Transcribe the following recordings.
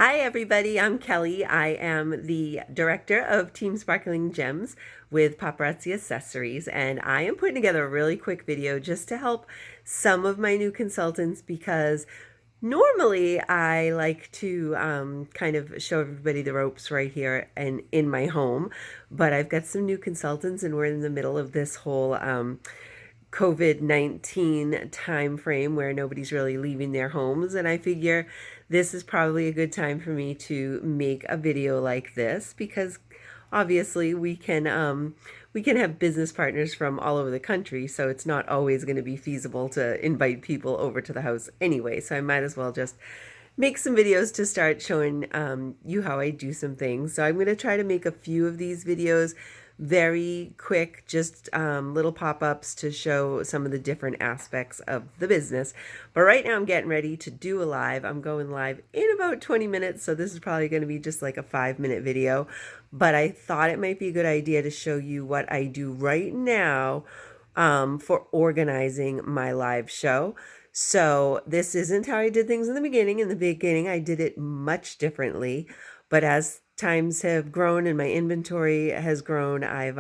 Hi everybody, I'm Kelly. I am the director of Team Sparkling Gems with Paparazzi Accessories, and I am putting together a really quick video just to help some of my new consultants because normally I like to kind of show everybody the ropes right here and in my home, but I've got some new consultants and we're in the middle of this whole COVID-19 time frame where nobody's really leaving their homes, and I figure this is probably a good time for me to make a video like this because obviously we can have business partners from all over the country, so it's not always going to be feasible to invite people over to the house anyway, so I might as well just make some videos to start showing you how I do some things. So I'm going to try to make a few of these videos very quick, just little pop-ups to show some of the different aspects of the business. But right now I'm getting ready to do a live. I'm going live in about 20 minutes, so this is probably going to be just like a 5-minute video. But I thought it might be a good idea to show you what I do right now for organizing my live show. So this isn't how I did things in the beginning. In the beginning, I did it much differently. But as times have grown and my inventory has grown, I've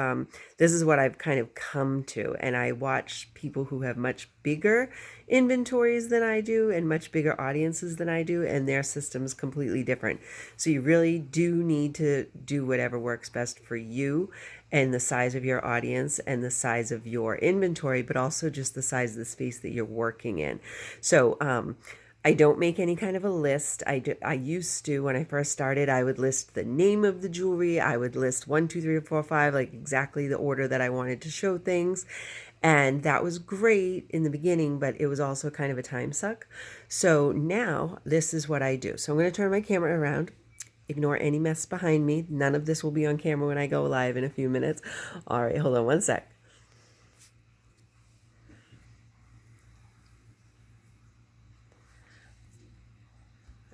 this is what I've kind of come to. And I watch people who have much bigger inventories than I do and much bigger audiences than I do, and their system's completely different. So you really do need to do whatever works best for you and the size of your audience and the size of your inventory, but also just the size of the space that you're working in. So I don't make any kind of a list. I used to, when I first started, I would list the name of the jewelry. I would list 1, 2, 3, 4, 5, like exactly the order that I wanted to show things. And that was great in the beginning, but it was also kind of a time suck. So now this is what I do. So I'm going to turn my camera around. Ignore any mess behind me. None of this will be on camera when I go live in a few minutes. All right, hold on one sec.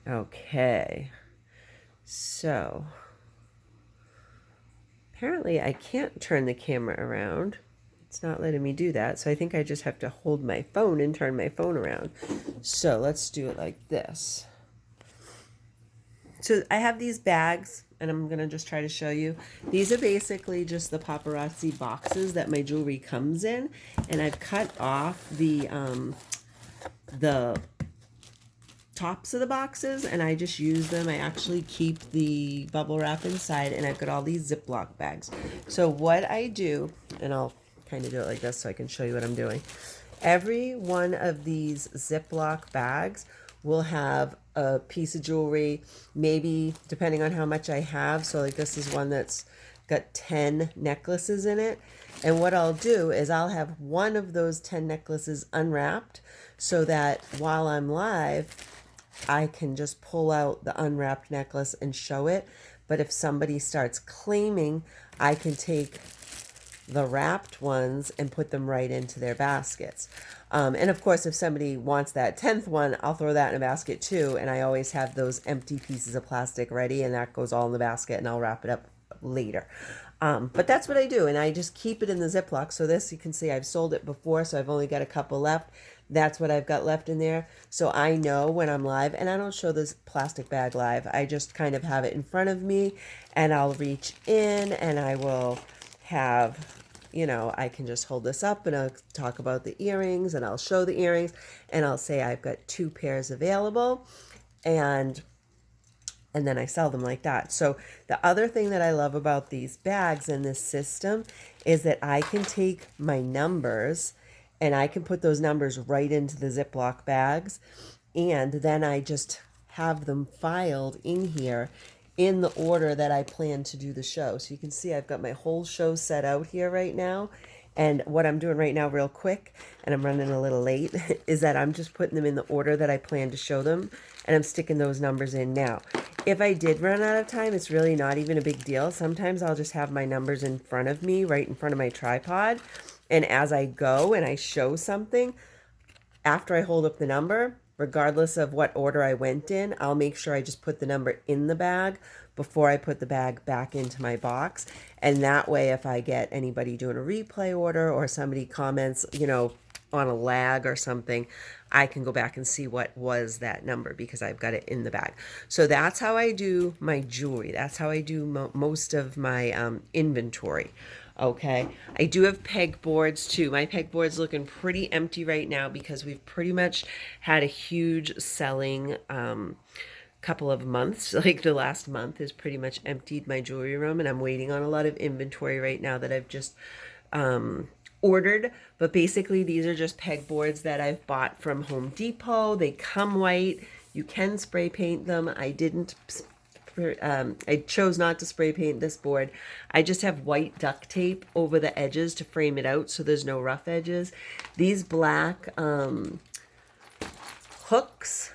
Okay, so apparently I can't turn the camera around. It's not letting me do that, so I think I just have to hold my phone and turn my phone around. So let's do it like this. So I have these bags, and I'm going to just try to show you. These are basically just the paparazzi boxes that my jewelry comes in, and I've cut off the tops of the boxes and I just use them. I actually keep the bubble wrap inside, and I've got all these Ziploc bags. So what I do, and I'll kind of do it like this so I can show you what I'm doing. Every one of these Ziploc bags will have a piece of jewelry, maybe depending on how much I have. So like this is one that's got 10 necklaces in it. And what I'll do is I'll have one of those 10 necklaces unwrapped so that while I'm live, I can just pull out the unwrapped necklace and show it. But if somebody starts claiming, I can take the wrapped ones and put them right into their baskets. And of course, if somebody wants that 10th one, I'll throw that in a basket too. And I always have those empty pieces of plastic ready, and that goes all in the basket, and I'll wrap it up later. But that's what I do, and I just keep it in the Ziploc. So this, you can see I've sold it before, so I've only got a couple left. That's what I've got left in there. So I know when I'm live, and I don't show this plastic bag live. I just kind of have it in front of me, and I'll reach in, and I will have, you know, I can just hold this up and I'll talk about the earrings, and I'll show the earrings, and I'll say I've got 2 pairs available, and then I sell them like that. So the other thing that I love about these bags and this system is that I can take my numbers and I can put those numbers right into the Ziploc bags, and then I just have them filed in here in the order that I plan to do the show. So you can see I've got my whole show set out here right now. And what I'm doing right now real quick, and I'm running a little late, is that I'm just putting them in the order that I plan to show them, and I'm sticking those numbers in now. If I did run out of time, it's really not even a big deal. Sometimes I'll just have my numbers in front of me, right in front of my tripod, and as I go and I show something, after I hold up the number, regardless of what order I went in, I'll make sure I just put the number in the bag before I put the bag back into my box. And that way, if I get anybody doing a replay order or somebody comments, you know, on a lag or something, I can go back and see what was that number because I've got it in the bag. So that's how I do my jewelry. That's how I do most of my inventory. Okay, I do have pegboards too. My pegboard's looking pretty empty right now because we've pretty much had a huge selling couple of months. Like the last month has pretty much emptied my jewelry room, and I'm waiting on a lot of inventory right now that I've just ordered. But basically these are just pegboards that I've bought from Home Depot. They come white. You can spray paint them. I didn't. I chose not to spray paint this board. I just have white duct tape over the edges to frame it out so there's no rough edges. These black hooks,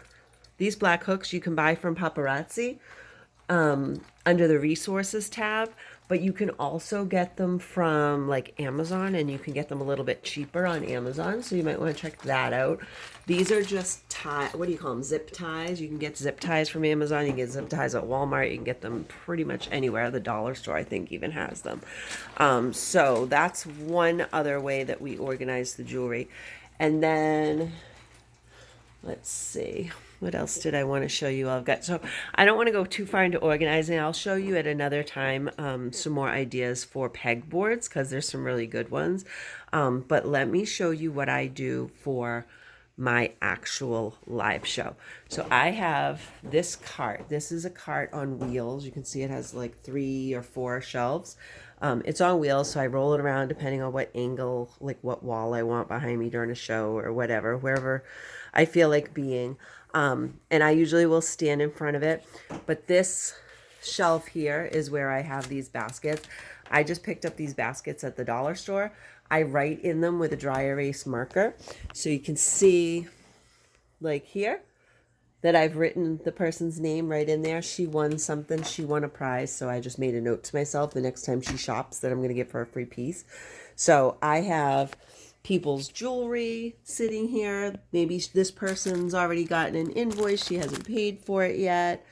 these black hooks you can buy from Paparazzi under the resources tab, but you can also get them from like Amazon, and you can get them a little bit cheaper on Amazon, so you might want to check that out. These are just what do you call them, zip ties. You can get zip ties from Amazon, you can get zip ties at Walmart, you can get them pretty much anywhere. The dollar store I think even has them. So that's one other way that we organize the jewelry. And then let's see, what else did I want to show you? I've got, so I don't want to go too far into organizing. I'll show you at another time some more ideas for pegboards because there's some really good ones. But let me show you what I do for my actual live show. So I have this cart. This is a cart on wheels. You can see it has like 3 or 4 shelves. It's on wheels, so I roll it around depending on what angle, like what wall I want behind me during a show or whatever, wherever I feel like being. And I usually will stand in front of it. But this shelf here is where I have these baskets. I just picked up these baskets at the dollar store. I write in them with a dry erase marker. So you can see, like here, that I've written the person's name right in there. She won something. She won a prize. So I just made a note to myself the next time she shops that I'm going to give her a free piece. So I have people's jewelry sitting here. Maybe this person's already gotten an invoice. She hasn't paid for it yet.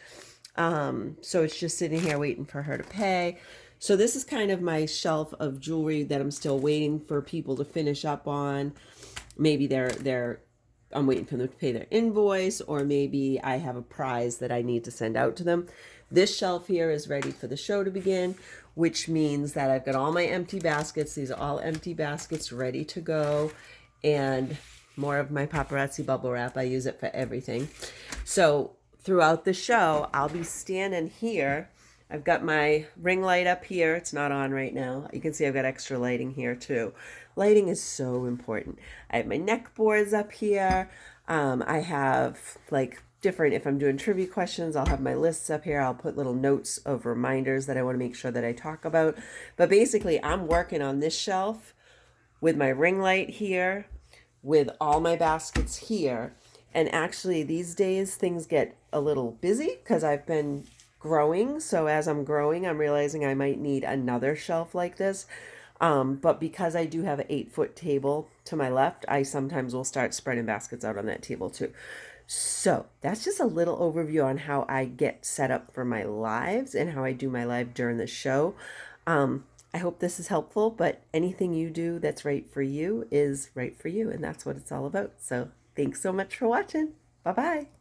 So it's just sitting here waiting for her to pay. So this is kind of my shelf of jewelry that I'm still waiting for people to finish up on. Maybe I'm waiting for them to pay their invoice, or maybe I have a prize that I need to send out to them. This shelf here is ready for the show to begin, which means that I've got all my empty baskets. These are all empty baskets ready to go, and more of my Paparazzi bubble wrap. I use it for everything. So throughout the show, I'll be standing here. I've got my ring light up here. It's not on right now. You can see I've got extra lighting here too. Lighting is so important. I have my neck boards up here. I have like different, if I'm doing trivia questions, I'll have my lists up here. I'll put little notes of reminders that I want to make sure that I talk about. But basically, I'm working on this shelf with my ring light here, with all my baskets here. And actually, these days, things get a little busy because I've been growing. So as I'm growing, I'm realizing I might need another shelf like this. But because I do have an 8-foot table to my left, I sometimes will start spreading baskets out on that table too. So that's just a little overview on how I get set up for my lives and how I do my live during the show. I hope this is helpful, but anything you do that's right for you is right for you. And that's what it's all about. So thanks so much for watching. Bye-bye.